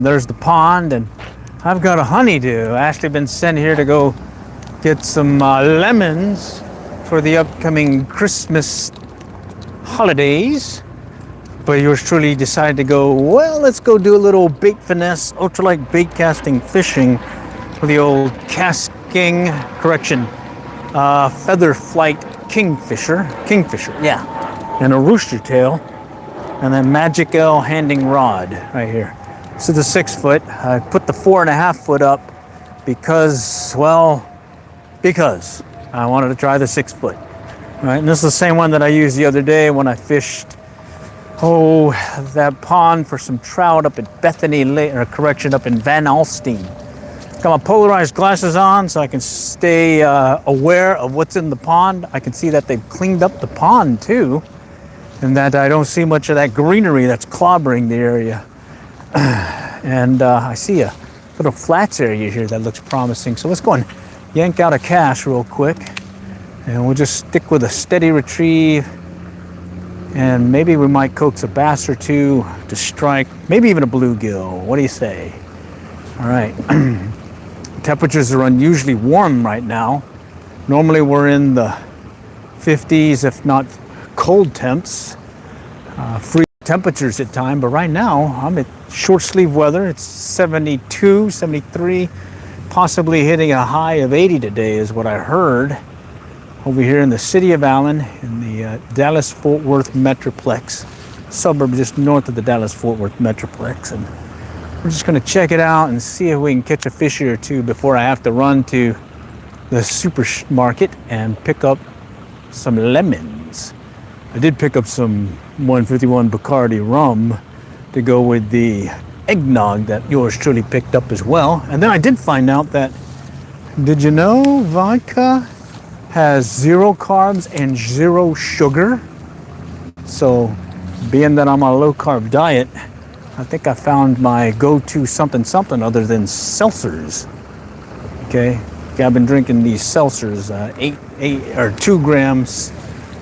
There's the pond, and I've got a honeydew. Ashley been sent here to go get some lemons for the upcoming Christmas holidays. But yours truly decided to go, well, let's go do a little bait finesse, ultralight bait casting fishing with the old feather flight kingfisher, yeah, and a rooster tail, and then Magic L handing rod right here. This is the 6 foot. I put the 4.5 foot up because I wanted to try the 6 foot. All right, and this is the same one that I used the other day when I fished that pond for some trout up at Bethany Lake, up in Van Alstyne. Got my polarized glasses on so I can stay aware of what's in the pond. I can see that they've cleaned up the pond too, and that I don't see much of that greenery that's clobbering the area. And I see a little flats area here that looks promising. So let's go and yank out a cast real quick, and we'll just stick with a steady retrieve. And maybe we might coax a bass or two to strike, maybe even a bluegill. What do you say? All right. Temperatures are unusually warm right now. Normally we're in the 50s, if not cold temps, free temperatures at time. But right now I'm at short sleeve weather. It's 72, 73, possibly hitting a high of 80 today is what I heard. Over here in the city of Allen, in the Dallas-Fort Worth Metroplex, suburb just north of the Dallas-Fort Worth Metroplex. And we're just gonna check it out and see if we can catch a fish or two before I have to run to the supermarket and pick up some lemons. I did pick up some 151 Bacardi rum to go with the eggnog that yours truly picked up as well. And then I did find out that, did you know vodka has 0 carbs and 0 sugar? So being that I'm on a low carb diet, I think I found my go-to something other than seltzers. Okay, I've been drinking these seltzers, 2 grams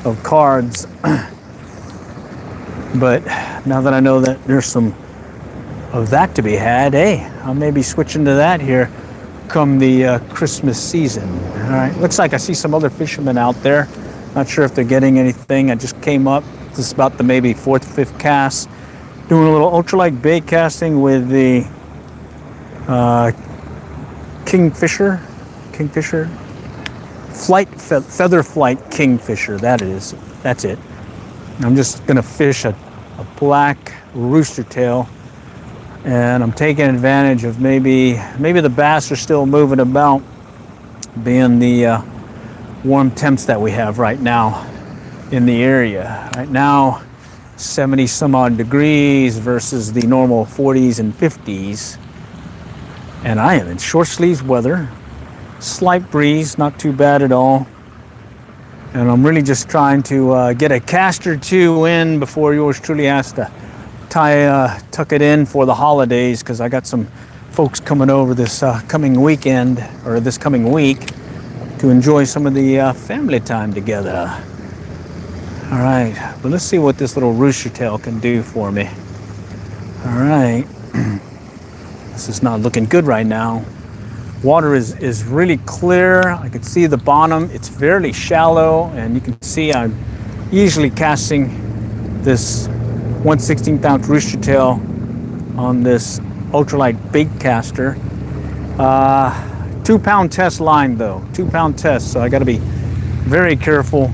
of carbs. But now that I know that there's some of that to be had, hey, I may be switching to that here come the Christmas season. All right, looks like I see some other fishermen out there. Not sure if they're getting anything. I just came up. This is about the maybe 4th, 5th cast. Doing a little ultralight bait casting with the kingfisher, feather flight kingfisher. That's it. And I'm just gonna fish a black rooster tail. And I'm taking advantage of maybe the bass are still moving about, being the warm temps that we have right now in the area. Right now, 70 some odd degrees versus the normal 40s and 50s. And I am in short sleeves weather, slight breeze, not too bad at all. And I'm really just trying to get a cast or two in before yours truly has to tuck it in for the holidays, because I got some folks coming over this coming weekend, or this coming week, to enjoy some of the family time together. All right, but let's see what this little rooster tail can do for me. All right, this is not looking good right now. Water is really clear. I can see the bottom. It's fairly shallow, and you can see I'm easily casting this 1/16th ounce rooster tail on this ultralight bait caster. 2 pound test line though, 2 pound test. So I got to be very careful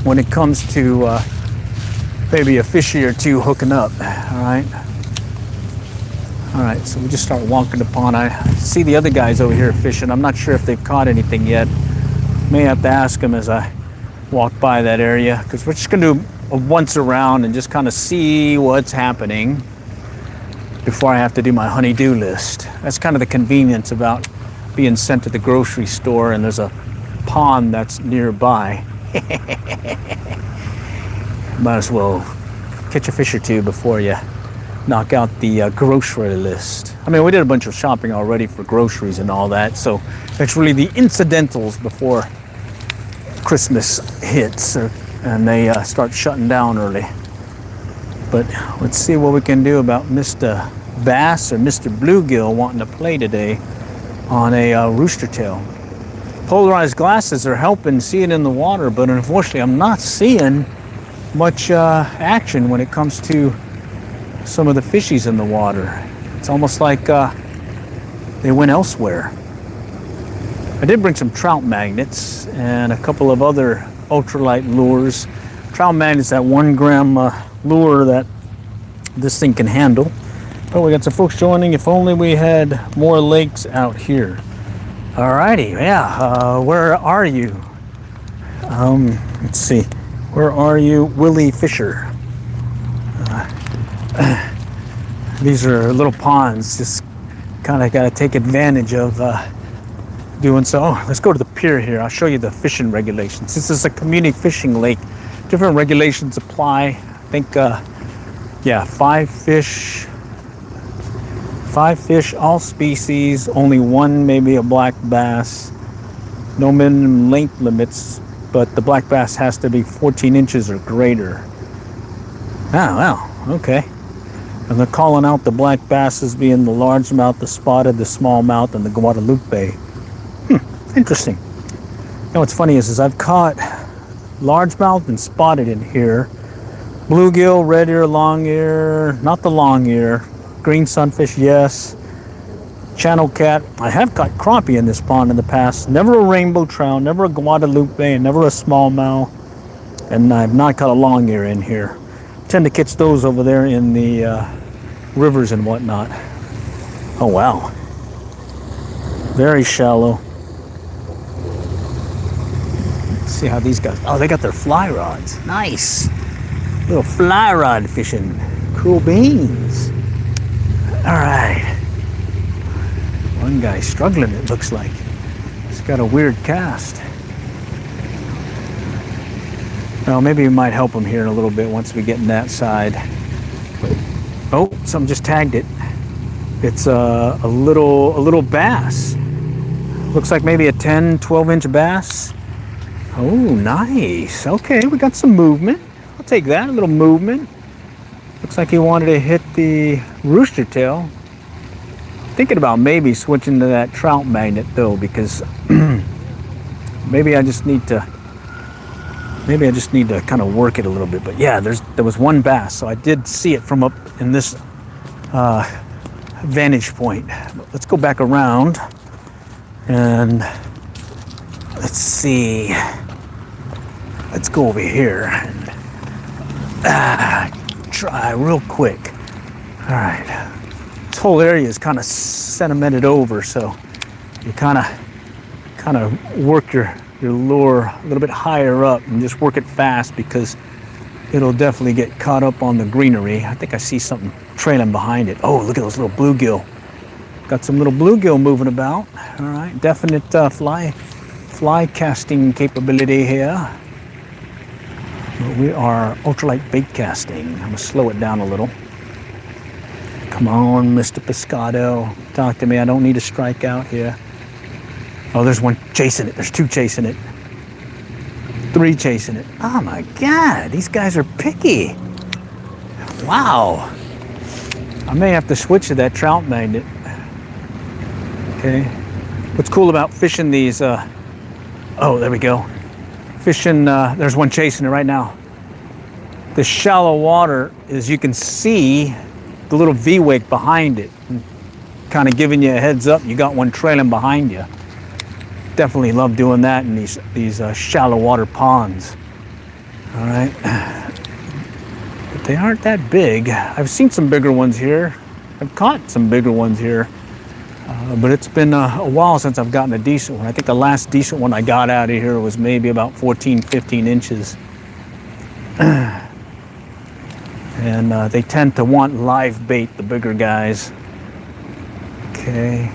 when it comes to maybe a fishy or two hooking up. All right, so we just start walking the pond. I see the other guys over here fishing. I'm not sure if they've caught anything yet. May have to ask them as I walk by that area, because we're just gonna do a once around and just kind of see what's happening before I have to do my honey-do list. That's kind of the convenience about being sent to the grocery store and there's a pond that's nearby. Might as well catch a fish or two before you knock out the grocery list. I mean, we did a bunch of shopping already for groceries and all that, so it's really the incidentals before Christmas hits and they start shutting down early. But let's see what we can do about Mr. bass or Mr. Bluegill wanting to play today on a rooster tail. Polarized glasses are helping see it in the water, but unfortunately I'm not seeing much action when it comes to some of the fishies in the water. It's almost like they went elsewhere. I did bring some trout magnets and a couple of other ultralight lures. Trout magnets, that 1 gram lure that this thing can handle. Oh, we got some folks joining. If only we had more lakes out here. Alrighty, yeah, where are you? Let's see, where are you, Willie Fisher? These are little ponds, just kind of got to take advantage of doing so. Oh, let's go to the pier here. I'll show you the fishing regulations. This is a community fishing lake. Different regulations apply. I think, yeah, 5 fish, all species, only 1 maybe a black bass. No minimum length limits, but the black bass has to be 14 inches or greater. Oh, wow, okay. And they're calling out the black bass as being the largemouth, the spotted, the smallmouth, and the Guadalupe. Interesting. You know what's funny is I've caught largemouth and spotted in here. Bluegill, red ear, long ear, not the long ear. Green sunfish, yes. Channel cat. I have caught crappie in this pond in the past. Never a rainbow trout, never a Guadalupe, and never a smallmouth. And I've not caught a long ear in here. Tend to catch those over there in the rivers and whatnot. Oh wow. Very shallow. Let's see how these guys, oh, they got their fly rods. Nice. Little fly rod fishing. Cool beans. All right. One guy struggling, it looks like. He's got a weird cast. Well, maybe we might help him here in a little bit once we get in that side. Oh, something just tagged it. It's a little bass. Looks like maybe a 10, 12-inch bass. Oh, nice. Okay, we got some movement. I'll take that, a little movement. Looks like he wanted to hit the rooster tail. Thinking about maybe switching to that trout magnet though, because maybe I just need to kind of work it a little bit. But yeah, there was one bass, so I did see it from up in this vantage point. But let's go back around and let's see. Let's go over here and try real quick. All right. This whole area is kind of sedimented over, so you kind of work your lure a little bit higher up and just work it fast, because it'll definitely get caught up on the greenery. I think I see something trailing behind it. Oh, look at those little bluegill. Got some little bluegill moving about. All right, definite fly casting capability here. We are ultralight bait casting. I'm gonna slow it down a little. Come on, Mr. Pescado. Talk to me. I don't need to strike out here. Oh, there's one chasing it. There's 2 chasing it. 3 chasing it. Oh my God, these guys are picky. Wow. I may have to switch to that trout magnet. Okay. What's cool about fishing these, oh, there we go. Fishing, there's one chasing it right now. The shallow water is, you can see the little V-wake behind it, kind of giving you a heads up. You got one trailing behind you. Definitely love doing that in these shallow water ponds. All right, but they aren't that big. I've seen some bigger ones here. I've caught some bigger ones here, but it's been a while since I've gotten a decent one. I think the last decent one I got out of here was maybe about 14, 15 inches. And they tend to want live bait, the bigger guys. Okay.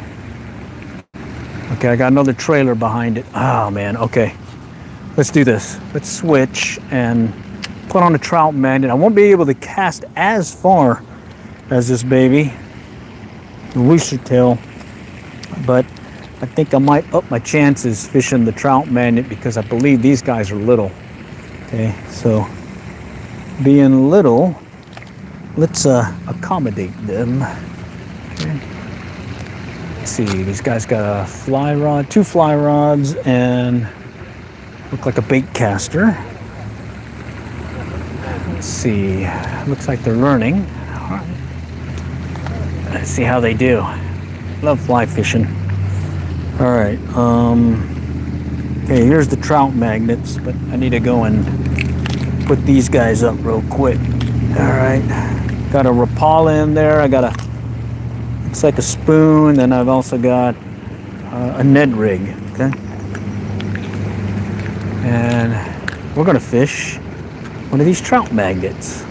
Okay, I got another trailer behind it. Oh man, okay. Let's do this. Let's switch and put on a trout magnet. I won't be able to cast as far as this baby, the rooster tail, but I think I might up my chances fishing the trout magnet, because I believe these guys are little. Okay, so being little, let's accommodate them. Let's see, these guys got a fly rod, 2 fly rods, and look like a bait caster. Let's see, looks like they're learning. All right. Let's see how they do. Love fly fishing. All right, okay, here's the trout magnets, but I need to go and put these guys up real quick. All right, got a Rapala in there. I got a, it's like a spoon, and I've also got a Ned rig, okay? And we're gonna fish one of these trout magnets.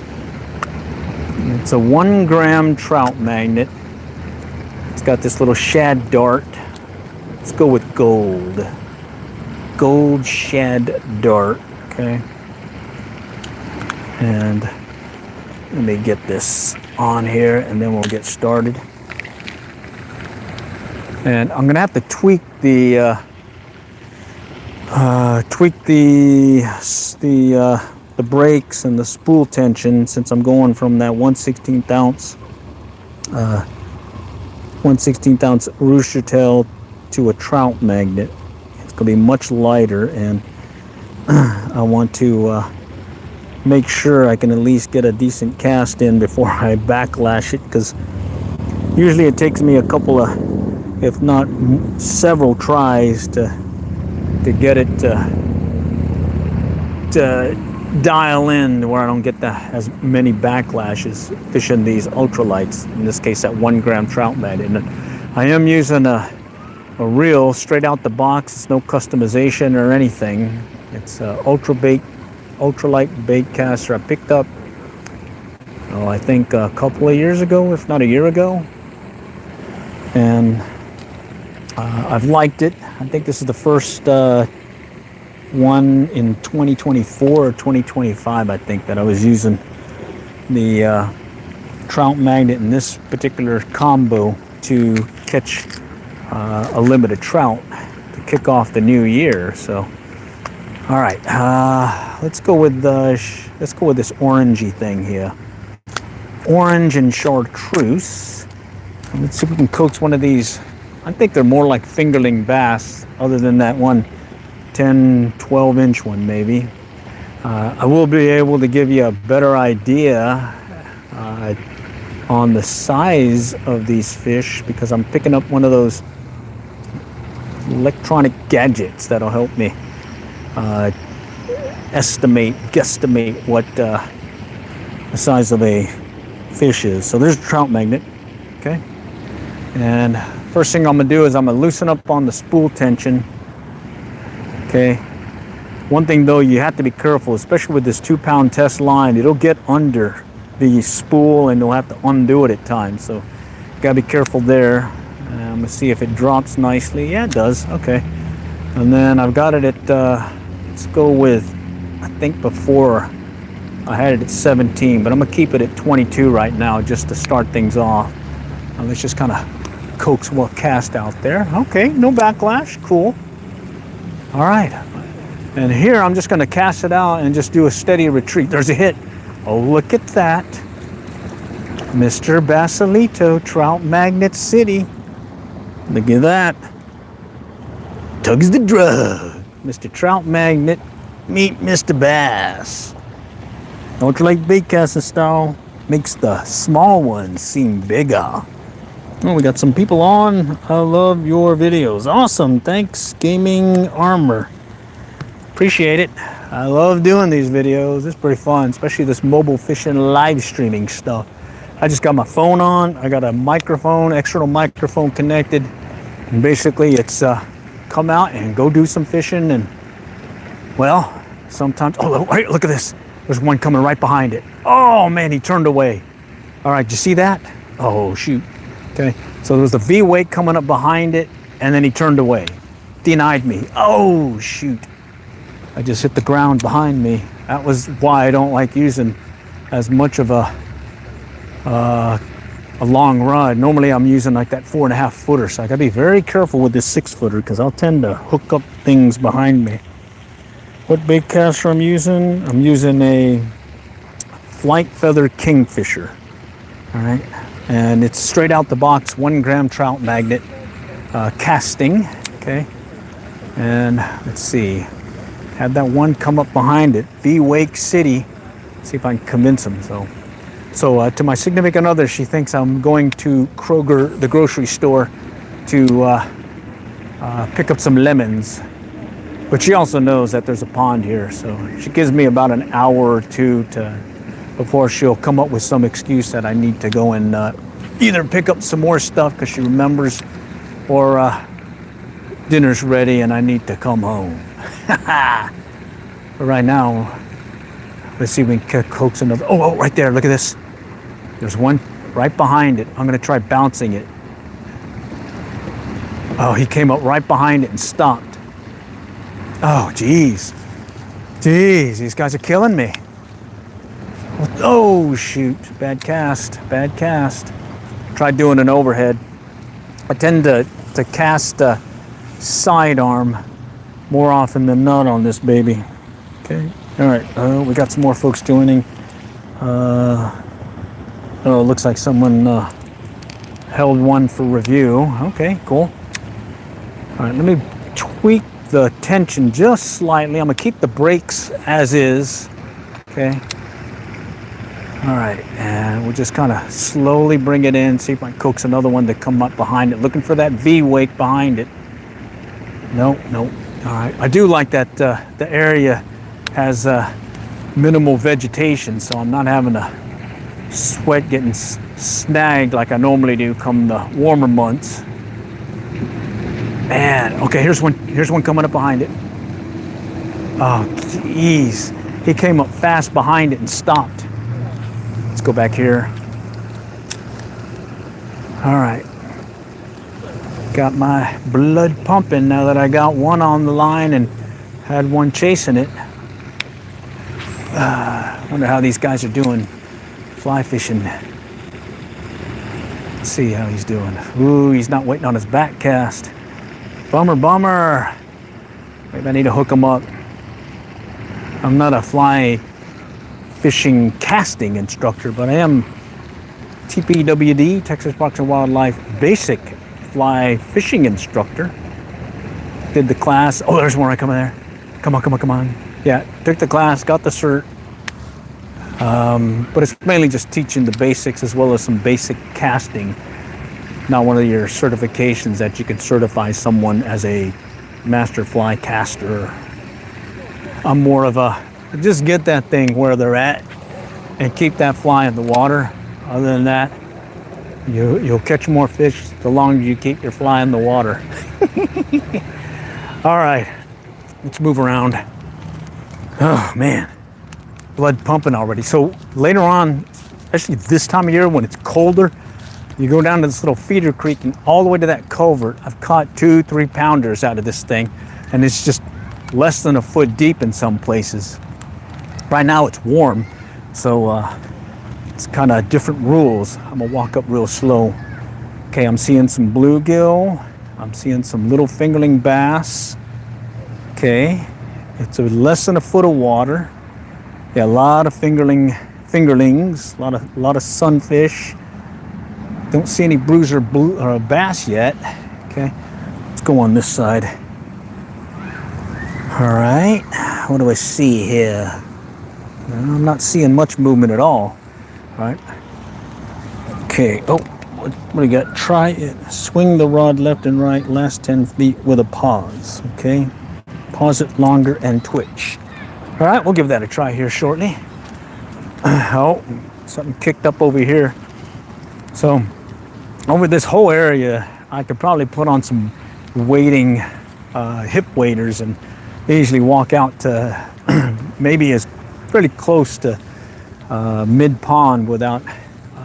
It's a 1 gram trout magnet. It's got this little shad dart. Let's go with gold. Gold shad dart, okay? And let me get this on here and then we'll get started. And I'm gonna have to tweak the brakes and the spool tension, since I'm going from that 1/16 ounce rooster tail to a trout magnet. It's gonna be much lighter, and I want to make sure I can at least get a decent cast in before I backlash it, because usually it takes me a couple of, if not several tries to get it to dial in where I don't get as many backlashes fishing these ultralights, in this case that 1 gram trout magnet. And I am using a reel straight out the box. It's no customization or anything. It's a ultralight bait caster I picked up, I think a couple of years ago, if not a year ago, and I've liked it. I think this is the first one in 2024 or 2025, I think, that I was using the trout magnet in this particular combo to catch a limited trout to kick off the new year. So, all right, let's go with this orangey thing here, orange and chartreuse. Let's see if we can coax one of these. I think they're more like fingerling bass, other than that one 10-12 inch one maybe. I will be able to give you a better idea on the size of these fish, because I'm picking up one of those electronic gadgets that'll help me guesstimate what the size of a fish is. So there's a trout magnet, okay? And first thing I'm gonna do is I'm gonna loosen up on the spool tension, okay? One thing though, you have to be careful, especially with this 2-pound test line. It'll get under the spool and you'll have to undo it at times. So you gotta be careful there. And I'm gonna see if it drops nicely. Yeah, it does, okay. And then I've got it at, let's go with, I think before I had it at 17, but I'm gonna keep it at 22 right now just to start things off. Let's just kind of coax what cast out there. Okay, no backlash, cool. All right, and here I'm just gonna cast it out and just do a steady retreat. There's a hit. Oh, look at that. Mr. Basilito, Trout Magnet City. Look at that. Tugs the drug. Mr. Trout Magnet, meet Mr. Bass. Ultralight bait casting style makes the small ones seem bigger. Oh, we got some people on. I love your videos. Awesome. Thanks, Gaming Armor. Appreciate it. I love doing these videos. It's pretty fun, especially this mobile fishing live streaming stuff. I just got my phone on. I got a microphone, external microphone connected. And basically it's come out and go do some fishing. And well, sometimes, oh, wait, look at this. There's one coming right behind it. Oh man, he turned away. All right, did you see that? Oh shoot. Okay, so there was a V-weight coming up behind it, and then he turned away. Denied me. Oh, shoot. I just hit the ground behind me. That was why I don't like using as much of a long rod. Normally I'm using like that 4.5 footer, so I gotta be very careful with this 6 footer because I'll tend to hook up things behind me. What bait caster I'm using? I'm using a Flight Feather Kingfisher. All right. And it's straight out the box, 1 gram trout magnet casting. Okay, and let's see, had that one come up behind it, V Wake City. See if I can convince him. So to my significant other, she thinks I'm going to Kroger, the grocery store, to pick up some lemons. But she also knows that there's a pond here, so she gives me about an hour or two before she'll come up with some excuse that I need to go and either pick up some more stuff because she remembers, or dinner's ready and I need to come home. But right now, let's see if we can coax another. Oh, right there, look at this. There's one right behind it. I'm gonna try bouncing it. Oh, he came up right behind it and stopped. Oh, geez. Geez, these guys are killing me. Oh, shoot, bad cast, bad cast. Tried doing an overhead. I tend to cast sidearm more often than not on this baby. Okay, all right, we got some more folks joining. Oh, it looks like someone held one for review. Okay, cool. All right, let me tweak the tension just slightly. I'm gonna keep the brakes as is. Okay. All right, and we'll just kind of slowly bring it in, see if I can coax another one to come up behind it, looking for that V wake behind it. Nope. All right, I do like that the area has minimal vegetation, so I'm not having to sweat getting snagged like I normally do come the warmer months. Man, okay, here's one coming up behind it. Oh, jeez. He came up fast behind it and stopped. Let's go back here. All right. Got my blood pumping now that I got one on the line and had one chasing it. Wonder how these guys are doing fly fishing. Let's see how he's doing. Ooh, he's not waiting on his back cast. Bummer. Maybe I need to hook him up. I'm not a fly fishing casting instructor, but I am TPWD, Texas Parks and Wildlife basic fly fishing instructor. Did the class. Oh, there's one right coming there. Come on. Yeah, took the class, got the cert. But it's mainly just teaching the basics as well as some basic casting. Not one of your certifications that you can certify someone as a master fly caster. I'm more of a just get that thing where they're at and keep that fly in the water. Other than that, you'll catch more fish the longer you keep your fly in the water. All right, let's move around. Oh man, blood pumping already. So later on, especially this time of year when it's colder, you go down to this little feeder creek and all the way to that culvert. I've caught 2-3 pounders out of this thing, and it's just less than a foot deep in some places. Right now it's warm, so it's kind of different rules. I'm gonna walk up real slow. Okay, I'm seeing some bluegill. I'm seeing some little fingerling bass. Okay, it's less than a foot of water. Yeah, a lot of fingerlings, a lot of sunfish. Don't see any bruiser bass yet. Okay, let's go on this side. All right, what do I see here? I'm not seeing much movement at all. All right. Okay. Oh, what do you got? Try it. Swing the rod left and right, last 10 feet with a pause. Okay. Pause it longer and twitch. All right, we'll give that a try here shortly. Oh, something kicked up over here. So, over this whole area, I could probably put on some wading hip waders and easily walk out to maybe as fairly close to mid pond without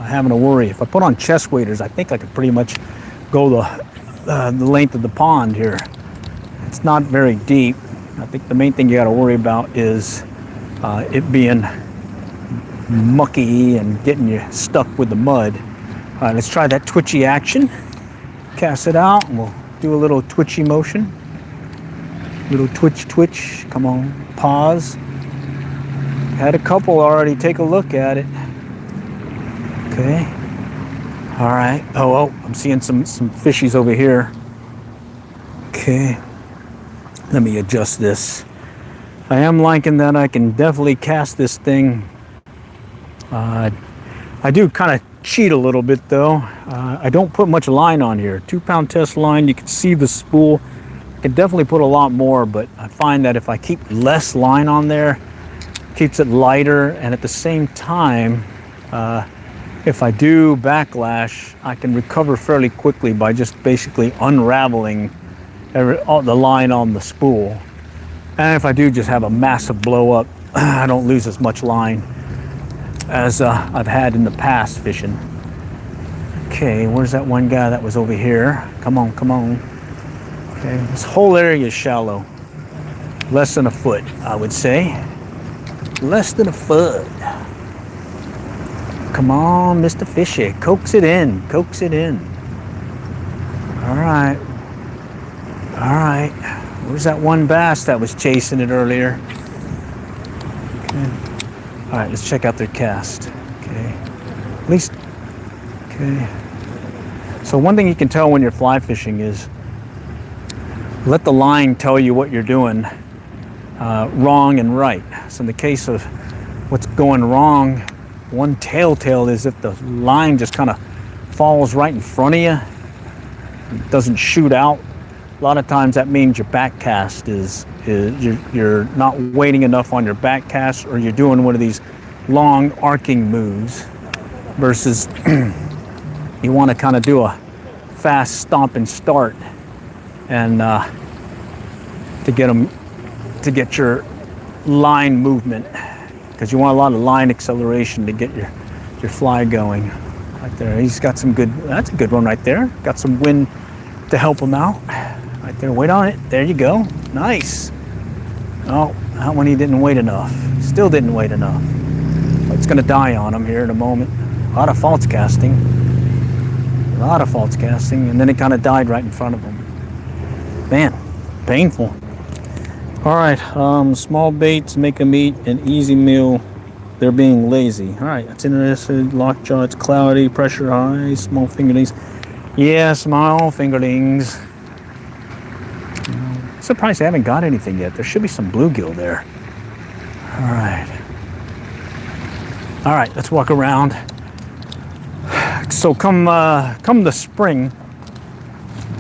having to worry. If I put on chest waders, I think I could pretty much go the length of the pond here. It's not very deep. I think the main thing you got to worry about is it being mucky and getting you stuck with the mud. All right, let's try that twitchy action. Cast it out, and we'll do a little twitchy motion. Little twitch. Come on, pause. Had a couple already take a look at it. Okay. All right. Oh, I'm seeing some fishies over here. Okay. Let me adjust this. I am liking that I can definitely cast this thing. I do kind of cheat a little bit though. I don't put much line on here. 2-pound test line, you can see the spool. I can definitely put a lot more, but I find that if I keep less line on there, it keeps it lighter, and at the same time, if I do backlash, I can recover fairly quickly by just basically unraveling all the line on the spool. And if I do just have a massive blow up, I don't lose as much line as I've had in the past fishing. Okay, where's that one guy that was over here? Come on, come on. Okay, this whole area is shallow. Less than a foot, I would say. Less than a foot. Come on, Mr. Fishy, coax it in, coax it in. All right. All right, where's that one bass that was chasing it earlier? Okay. All right, let's check out their cast. Okay, at least, okay. So one thing you can tell when you're fly fishing is let the line tell you what you're doing wrong and right. So in the case of what's going wrong, one telltale is if the line just kind of falls right in front of you, it doesn't shoot out. A lot of times that means your back cast is you're not waiting enough on your back cast, or you're doing one of these long arcing moves versus you want to kind of do a fast stomp and start, and to get your line movement, because you want a lot of line acceleration to get your fly going. Right there, he's got some good. That's a good one right there. Got some wind to help him out. Right there, wait on it. There you go. Nice. Oh, that one he didn't wait enough. Still didn't wait enough. It's gonna die on him here in a moment. A lot of false casting. A lot of false casting, and then it kind of died right in front of him. Man, painful. All right, small baits make them eat an easy meal. They're being lazy. All right, that's interesting. Lockjaw, it's cloudy, pressure high, small fingerlings. Yeah, small fingerlings. Surprised I haven't got anything yet. There should be some bluegill there. All right. All right, let's walk around. So come the spring,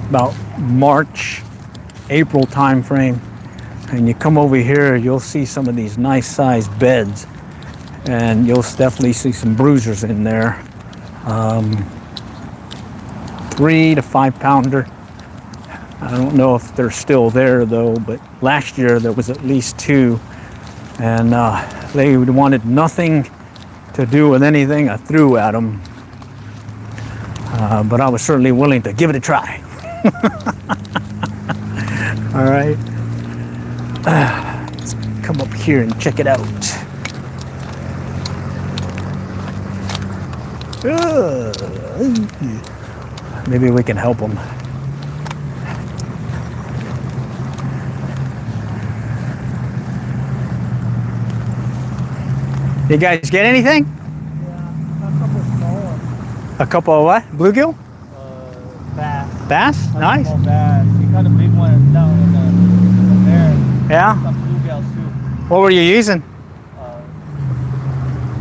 about March, April time frame, and you come over here, you'll see some of these nice sized beds, and you'll definitely see some bruisers in there. 3 to 5 pounder. I don't know if they're still there though, but last year there was at least 2, and they wanted nothing to do with anything I threw at them. But I was certainly willing to give it a try. All right, let's come up here and check it out. Maybe we can help them. You guys get anything? Yeah, a couple small ones. A couple of what? Bluegill? Bass. Bass? Nice. Small bass. You got a big one down in there. Yeah? Some bluegills too. What were you using?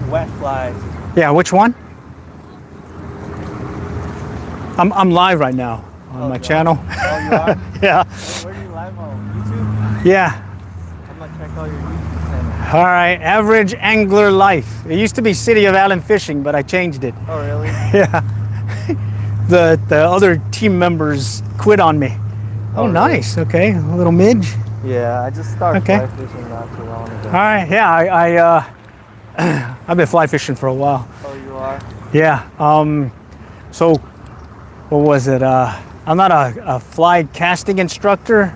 Wet flies. Yeah, which one? I'm live right now on my channel. Oh, you are? Yeah. Where do you live on? YouTube? Yeah. I'm gonna check out your YouTube channel. All right. Average Angler Life. It used to be City of Allen Fishing, but I changed it. Oh, really? Yeah. The other team members quit on me. Oh, really? Nice. Okay. A little midge. Yeah, I just started Okay. fly fishing not too long ago. All right. Yeah. I've been fly fishing for a while. Oh, you are? Yeah. So what was it? I'm not a fly casting instructor,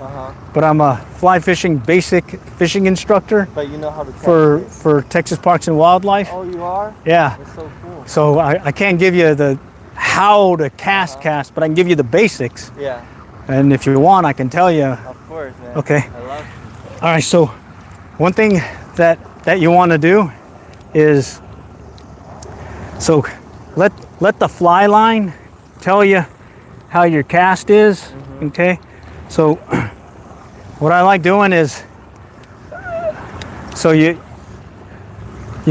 but I'm a fly fishing basic fishing instructor But you know how to catch it. for Texas Parks and Wildlife. Oh, you are? Yeah. That's so cool. So I can't give you the how to cast, but I can give you the basics. Yeah, And if you want, I can tell you. of course, man. Okay. I love it. All right. So one thing that you want to do is let let the fly line tell you how your cast is, okay? So what I like doing is, so you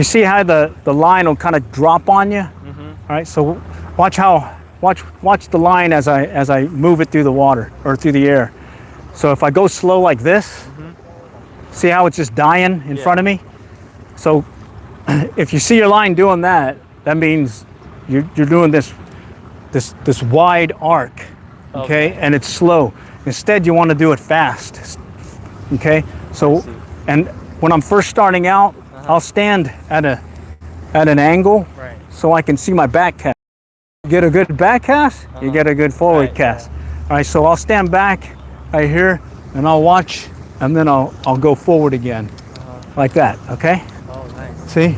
see how the line will kind of drop on you, all right? So watch the line as I move it through the water or through the air. So if I go slow like this, see how it's just dying in front of me? So if you see your line doing that, that means you're doing this wide arc, okay? And it's slow. Instead, you want to do it fast, okay? So, and when I'm first starting out, I'll stand at an angle, so I can see my back cast. You get a good back cast, you get a good forward cast. All right, so I'll stand back right here, and I'll watch, and then I'll go forward again, like that, okay? Oh, nice. See?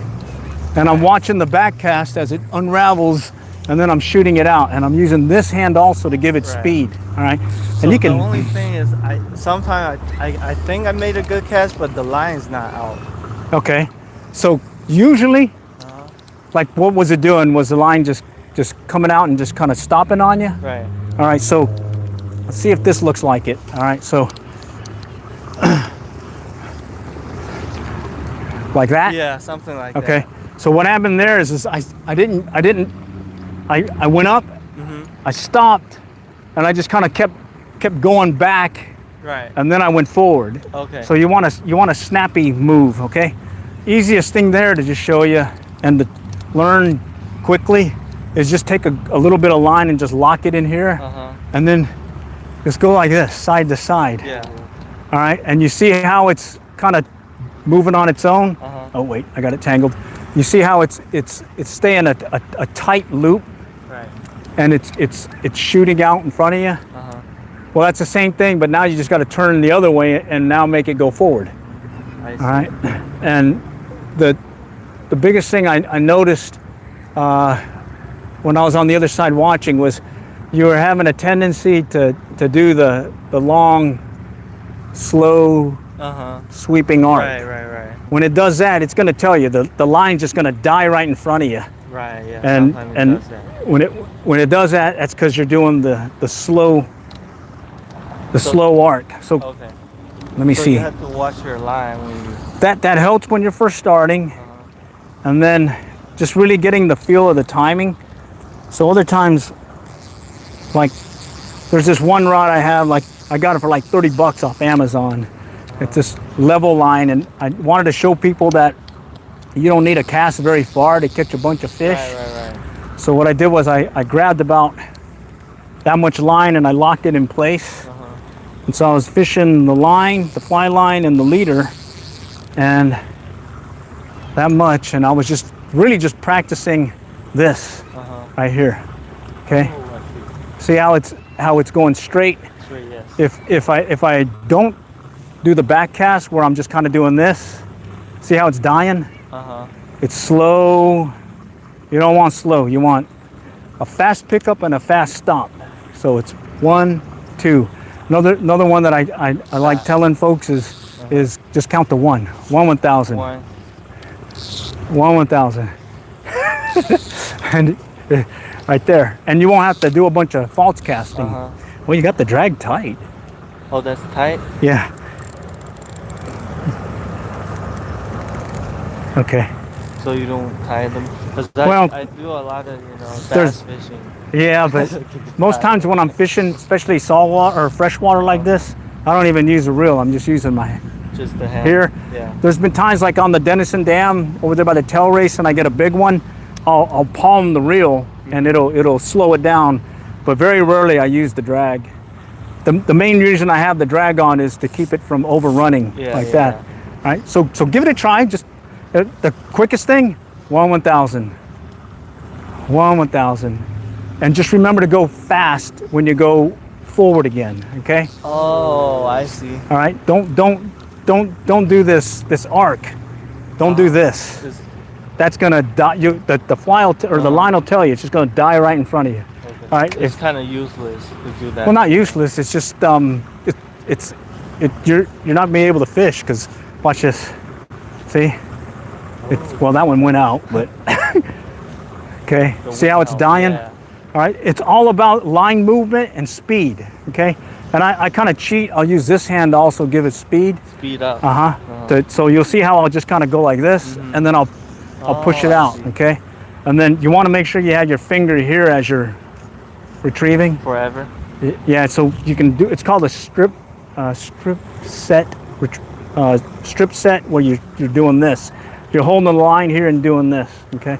And I'm watching the back cast as it unravels, and then I'm shooting it out, and I'm using this hand also to give it speed, all right? So And you can. the only thing is, sometimes I think I made a good cast, but the line's not out. Okay, so usually, like what was it doing? Was the line just coming out and just kind of stopping on you? Right. All right, so let's see if this looks like it. All right, so like that? Yeah, something like that. Okay, so what happened there is I went up, I stopped, and I just kind of kept going back, Right. and then I went forward. Okay. So you want a snappy move, okay? Easiest thing there to just show you and to learn quickly is just take a little bit of line and just lock it in here, and then just go like this, side to side. Yeah. All right, and you see how it's kind of moving on its own. Oh wait, I got it tangled. You see how it's staying a tight loop, Right. and it's shooting out in front of you. Well, that's the same thing, but now you just got to turn the other way and now make it go forward. I see. All right, and the biggest thing I noticed when I was on the other side watching was you were having a tendency to do the long, slow, sweeping arc. Right. When it does that, it's going to tell you the line's just going to die right in front of you. Right. Yeah. And sometimes it does that. when it does that, that's because you're doing the slow arc. So Okay. let me So see. you have to watch your line when you. That helps when you're first starting, and then just really getting the feel of the timing. So other times, like there's this one rod I have, like I got it for like $30 off Amazon. It's this level line, and I wanted to show people that you don't need to cast very far to catch a bunch of fish. Right. So what I did was I grabbed about that much line and I locked it in place. And so I was fishing the line, the fly line, and the leader, and that much, and I was just really just practicing this right here. Okay, see how it's going straight. Straight, yes. If I don't do the back cast where I'm just kind of doing this, see how it's dying? It's slow. You don't want slow. You want a fast pickup and a fast stop. So it's 1, 2. Another one that I like telling folks is just count to 1. 1 1,000. 1 1,000. And right there. And you won't have to do a bunch of false casting. Well, you got the drag tight. Oh, that's tight? Yeah. Okay. So you don't tie them? Because Well, I do a lot of, there's- bass fishing. Yeah, but most times when I'm fishing, especially saltwater or freshwater like this, I don't even use a reel. I'm just using my Just the hand. here. Yeah. There's been times like on the Denison Dam over there by the tail race, and I get a big one. I'll palm the reel and it'll slow it down, but very rarely I use the drag. The main reason I have the drag on is to keep it from overrunning like that. All right, so give it a try. Just the quickest thing, 1 1,000. 1 1,000. And just remember to go fast when you go forward again, okay? Oh, I see. All right, don't do this arc. Don't do this. Just- That's gonna die. The fly will or the line will tell you it's just gonna die right in front of you. Okay. All right, It's kind of useless to do that. well, not useless. It's just you're not being able to fish because watch this. See, well that one went out, but Okay, see how it's wind, dying? yeah. All right, it's all about line movement and speed, okay? And I kind of cheat. I'll use this hand to also give it speed. Speed up. So you'll see how I'll just kind of go like this, and then I'll push it out, okay? And then you want to make sure you have your finger here as you're retrieving. Forever. Yeah, so you can do. It's called a strip set, strip set where you're doing this. You're holding the line here and doing this, okay?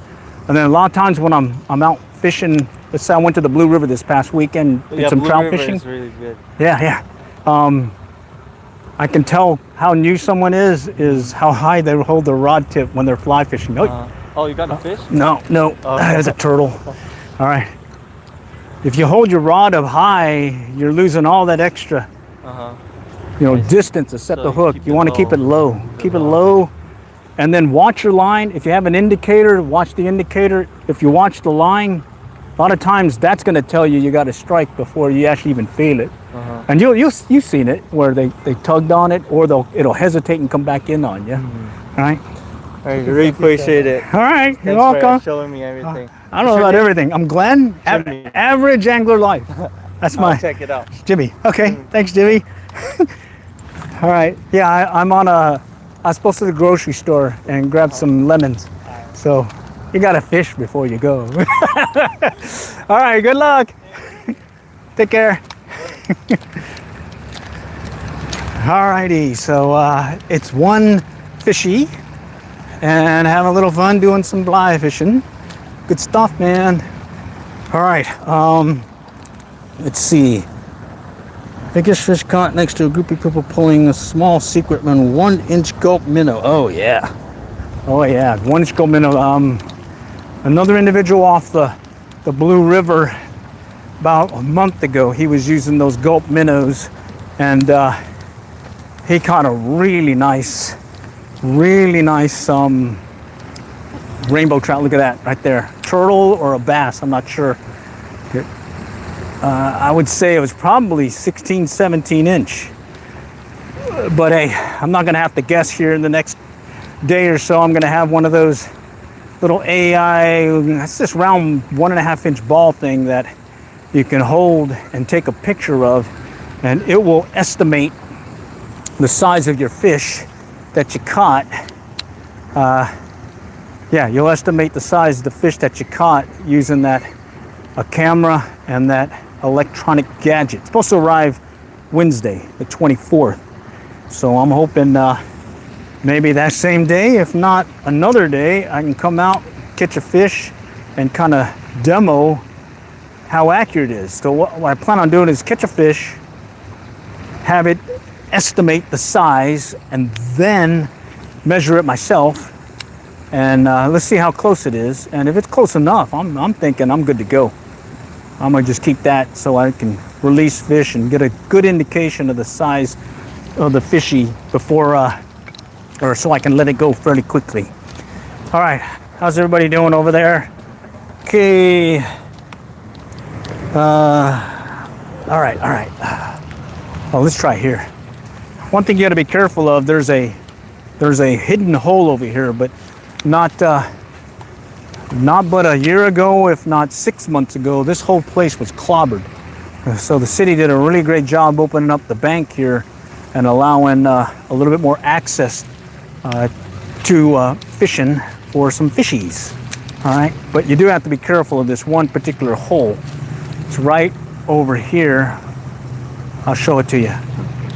And then a lot of times when I'm out fishing, let's say I went to the Blue River this past weekend, did some Blue trout River fishing. is really good. Yeah. I can tell how new someone is how high they hold their rod tip when they're fly fishing. Oh, you got a fish? No, there's a turtle. All right. If you hold your rod up high, you're losing all that extra, distance to set the hook. You want to keep it low. Keep it low, and then watch your line. If you have an indicator, watch the indicator. If you watch the line, a lot of times that's going to tell you got to strike before you actually even feel it. And you've seen it where they tugged on it, or it'll hesitate and come back in on you. All right. I really appreciate it. All right. Thanks You're welcome. for showing me everything. I don't know about everything. I'm Glenn. Jimmy. Average Angler Life. That's I'll check it out. Jimmy. Okay. Thanks, Jimmy. All right. Yeah, I was supposed to the grocery store and grab some lemons. So you got to fish before you go. All right. Good luck. Take care. All righty. So it's one fishy and having a little fun doing some fly fishing. Good stuff, man. All right. Let's see. Biggest fish caught next to a group of people pulling a small secret man 1-inch gulp minnow. Oh yeah. 1-inch gulp minnow. Another individual off the Blue River about a month ago, he was using those gulp minnows, and he caught a really nice rainbow trout. Look at that right there. Turtle or a bass, I'm not sure. I would say it was probably 16, 17 inch. But hey, I'm not gonna have to guess here in the next day or so. I'm gonna have one of those little AI, that's this round 1.5 inch ball thing that you can hold and take a picture of, and it will estimate the size of your fish that you caught. You'll estimate the size of the fish that you caught using a camera and that electronic gadget. It's supposed to arrive Wednesday, the 24th. So I'm hoping maybe that same day, if not another day, I can come out, catch a fish, and kind of demo how accurate it is. So what I plan on doing is catch a fish, have it estimate the size, and then measure it myself, and let's see how close it is. And if it's close enough, I'm thinking I'm good to go. I'm gonna just keep that so I can release fish and get a good indication of the size of the fishy before, or so I can let it go fairly quickly. All right, how's everybody doing over there? Okay. All right. Oh, let's try here. One thing you got to be careful of, there's a hidden hole over here, but not but a year ago, if not 6 months ago, this whole place was clobbered. So the city did a really great job opening up the bank here and allowing a little bit more access to fishing for some fishies. All right, but you do have to be careful of this one particular hole. It's right over here. I'll show it to you.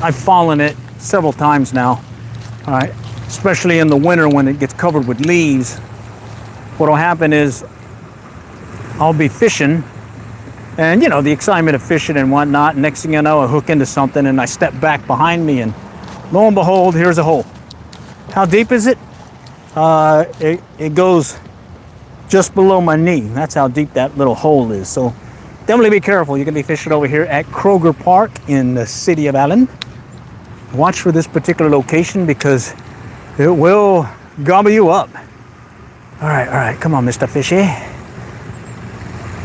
I've fallen it several times now. All right, especially in the winter when it gets covered with leaves. What'll happen is I'll be fishing, and the excitement of fishing and whatnot. Next thing you know, I hook into something and I step back behind me, and lo and behold, here's a hole. How deep is it? It goes just below my knee. That's how deep that little hole is. So definitely be careful. You're gonna be fishing over here at Kroger Park in the city of Allen. Watch for this particular location because it will gobble you up. All right, come on, Mr. Fishy.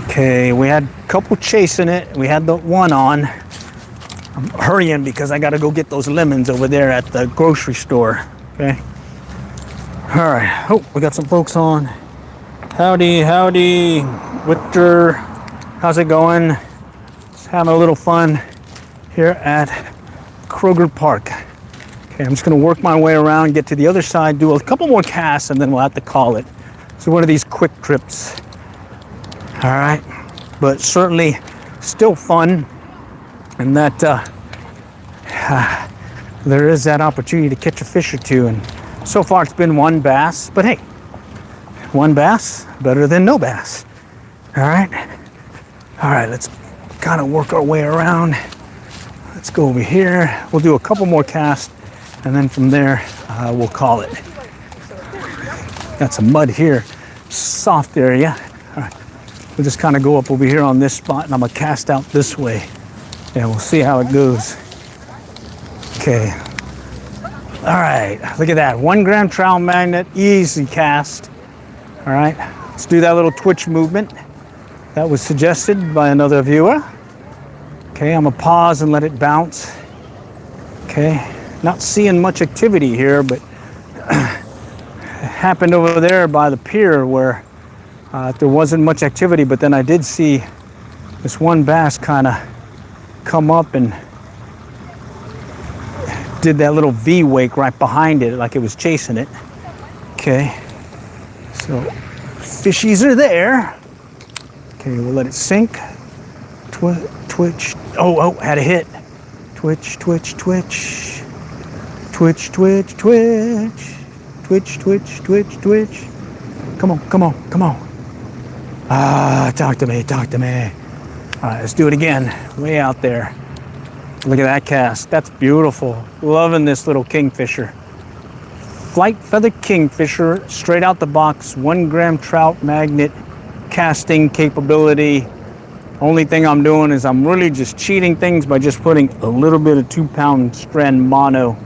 Okay, we had a couple chasing it. We had the one on. I'm hurrying because I gotta go get those lemons over there at the grocery store, okay? All right, oh, we got some folks on. Howdy, howdy, Victor. How's it going? Just having a little fun here at Kroger Park. Okay, I'm just gonna work my way around, get to the other side, do a couple more casts, and then we'll have to call it. So one of these quick trips. All right, but certainly still fun, and that there is that opportunity to catch a fish or two. And so far it's been one bass, but hey, one bass better than no bass. All right, let's kind of work our way around. Let's go over here. We'll do a couple more casts, and then from there we'll call it. Got some mud here, soft area. All right, we'll just kind of go up over here on this spot, and I'm gonna cast out this way, and we'll see how it goes. Okay. All right, look at that, 1 gram trout magnet, easy cast. All right, let's do that little twitch movement that was suggested by another viewer. Okay, I'm gonna pause and let it bounce. Okay, not seeing much activity here, but it happened over there by the pier where there wasn't much activity, but then I did see this one bass kind of come up and did that little V wake right behind it, like it was chasing it. Okay, so fishies are there. Okay, we'll let it sink. Twitch. Oh, had a hit. Twitch, twitch, twitch. Twitch, twitch, twitch. Twitch, twitch, twitch, twitch. Come on, come on, come on. Talk to me, talk to me. All right, let's do it again. Way out there. Look at that cast. That's beautiful. Loving this little kingfisher. Flight feather kingfisher, straight out the box, 1 gram trout magnet, casting capability. Only thing I'm doing is I'm really just cheating things by just putting a little bit of 2-pound strand mono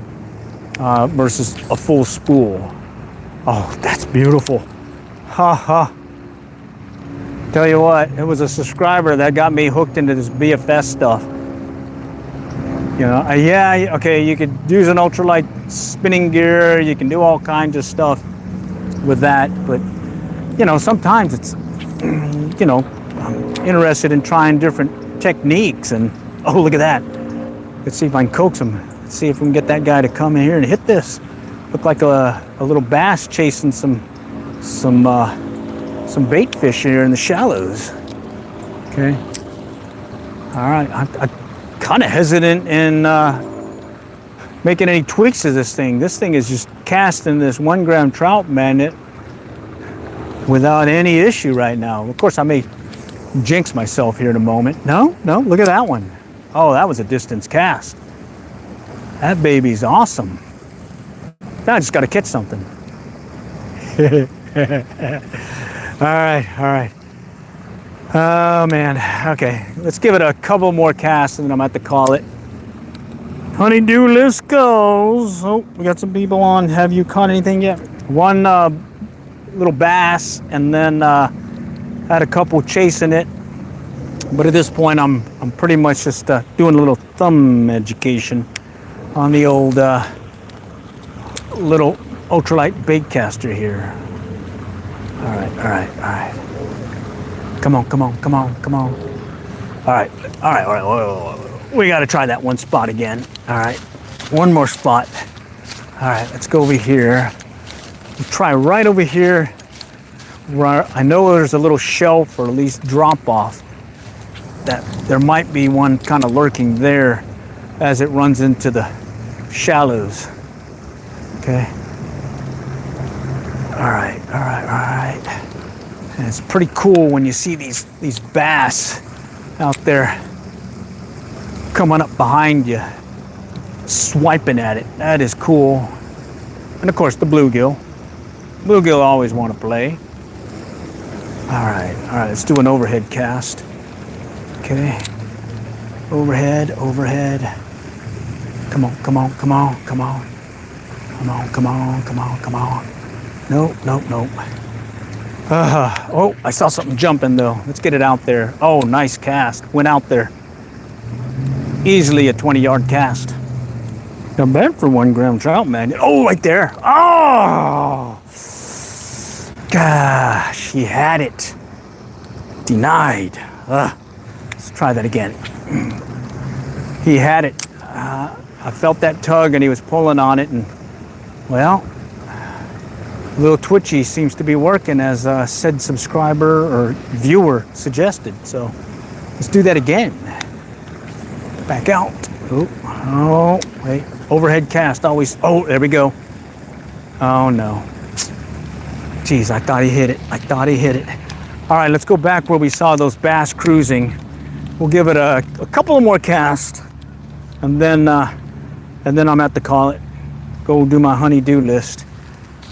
versus a full spool. Oh, that's beautiful. Ha ha. Tell you what, it was a subscriber that got me hooked into this BFS stuff. You know, yeah, okay, you could use an ultralight spinning gear, you can do all kinds of stuff with that, but you know, sometimes it's, you know, I'm interested in trying different techniques. And oh, look at that. Let's see if I can coax him. Let's see if we can get that guy to come in here and hit this. Look like a little bass chasing some bait fish here in the shallows. Okay. All right, I'm kind of hesitant in making any tweaks to this thing. This thing is just casting this 1 gram trout magnet without any issue right now. Of course, I may jinx myself here in a moment. No, look at that one. Oh, that was a distance cast. That baby's awesome. Now I just got to catch something. All right. Oh man, okay. Let's give it a couple more casts and then I'm going to have to call it. Honeydew list goes. Oh, we got some people on. Have you caught anything yet? One little bass, and then had a couple chasing it. But at this point, I'm pretty much just doing a little thumb education on the old little ultralight baitcaster here. All right. Come on. All right. Whoa. We got to try that one spot again. All right, one more spot. All right, let's go over here. We'll try right over here where I know there's a little shelf or at least drop off. That there might be one kind of lurking there as it runs into the shallows. Okay. All right. And it's pretty cool when you see these bass out there coming up behind you, swiping at it. That is cool. And of course the bluegill. Bluegill always want to play. All right, let's do an overhead cast. Okay. Overhead. Come on. Nope. Oh, I saw something jumping though. Let's get it out there. Oh, nice cast. Went out there. Easily a 20-yard cast. Not bad for 1 gram trout magnet. Oh, right there. Oh! Gosh, he had it. Denied. Let's try that again. He had it. I felt that tug and he was pulling on it, and well, a little twitchy seems to be working, as said subscriber or viewer suggested. So let's do that again. Back out. Oh, wait. Overhead cast always. Oh, there we go. Oh no. Geez, I thought he hit it. All right, let's go back where we saw those bass cruising. We'll give it a couple of more casts, and then I'm at the call it. Go do my honey-do list.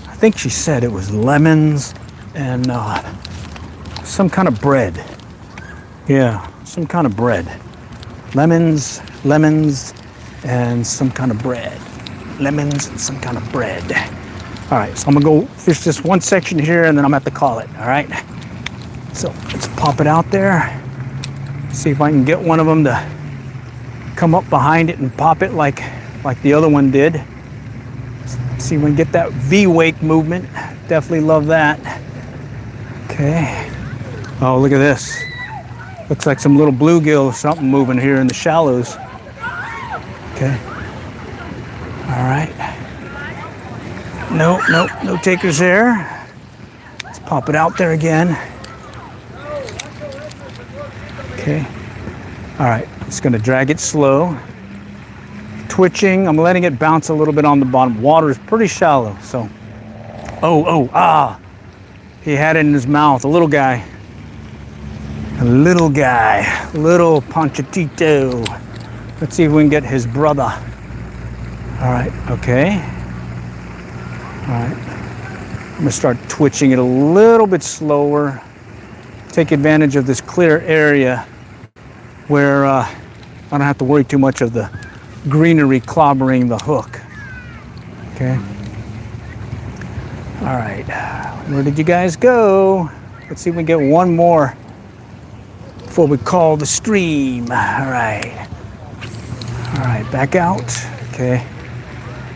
I think she said it was lemons and some kind of bread. Yeah, some kind of bread. Lemons, and some kind of bread. Lemons and some kind of bread. All right, so I'm gonna go fish this one section here, and then I'm at the call it. All right. So let's pop it out there. See if I can get one of them to come up behind it and pop it like the other one did. See if we can get that V-wake movement. Definitely love that. Okay. Oh, look at this. Looks like some little bluegill or something moving here in the shallows. Okay. All right. No takers there. Let's pop it out there again. Okay. All right, I'm just gonna drag it slow. Twitching, I'm letting it bounce a little bit on the bottom. Water is pretty shallow, so. He had it in his mouth, a little guy. Little Ponchetito. Let's see if we can get his brother. All right, okay. All right, I'm gonna start twitching it a little bit slower. Take advantage of this clear area where I don't have to worry too much of the greenery clobbering the hook. Okay. All right, where did you guys go? Let's see if we can get one more before we call the stream. All right, back out. Okay,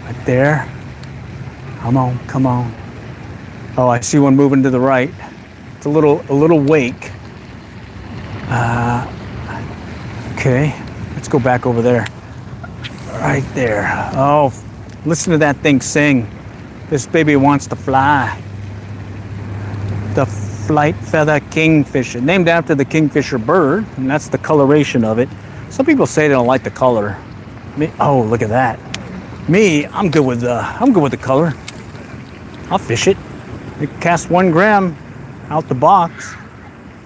right there. Come on. Oh, I see one moving to the right. It's a little wake. Okay, let's go back over there. Right there. Oh, listen to that thing sing. This baby wants to fly. The flight feather kingfisher, named after the kingfisher bird, and that's the coloration of it. Some people say they don't like the color. Oh, look at that. Me, I'm good with the color. I'll fish it. It cast 1 gram out the box.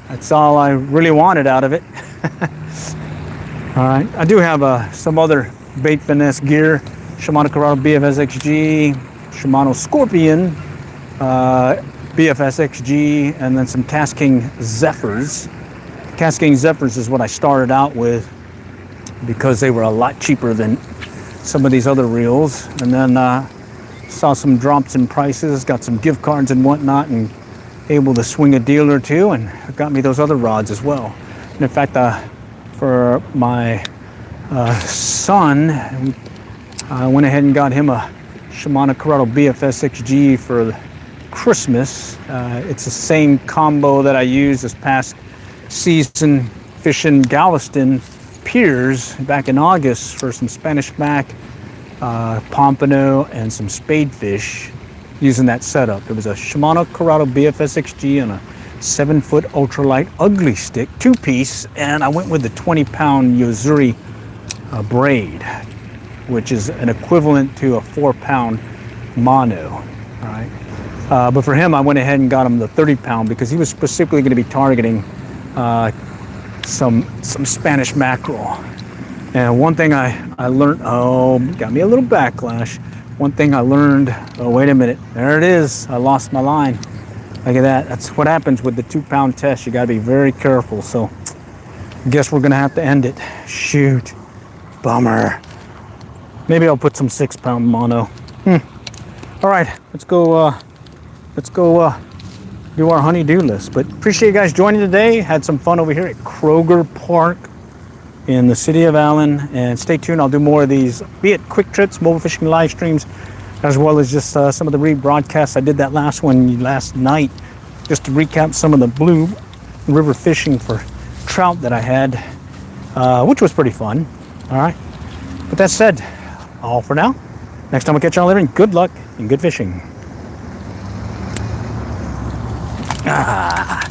That's all I really wanted out of it. All right, I do have some other bait finesse gear. Shimano Corrado BFS-XG, Shimano Scorpion, BFS-XG, and then some Tasking Zephyrs. Tasking Zephyrs is what I started out with because they were a lot cheaper than some of these other reels. And then saw some drops in prices, got some gift cards and whatnot, and able to swing a deal or two, and got me those other rods as well. And in fact, for my son, I went ahead and got him a Shimano Corrado BFS-XG for Christmas. It's the same combo that I used this past season fishing Galveston piers back in August for some Spanish back, pompano, and some spadefish using that setup. It was a Shimano Corrado BFS-XG and a 7-foot ultralight ugly stick, 2-piece, and I went with the 20-pound Yozuri braid, which is an equivalent to a 4-pound mono. All right, but for him, I went ahead and got him the 30-pound because he was specifically going to be targeting some Spanish mackerel. And one thing I learned, got me a little backlash. One thing I learned, wait a minute, there it is. I lost my line. Look at that. That's what happens with the 2-pound test. You got to be very careful. So I guess we're going to have to end it. Shoot. Bummer. Maybe I'll put some 6-pound mono. All right, let's go do our honey-do list. But appreciate you guys joining today. Had some fun over here at Kroger Park in the city of Allen. And stay tuned. I'll do more of these, be it quick trips, mobile fishing live streams, as well as just some of the rebroadcasts. I did that last one last night, just to recap some of the blue river fishing for trout that I had, which was pretty fun. All right. With that said, all for now. Next time we'll catch y'all later, and good luck and good fishing. Ah.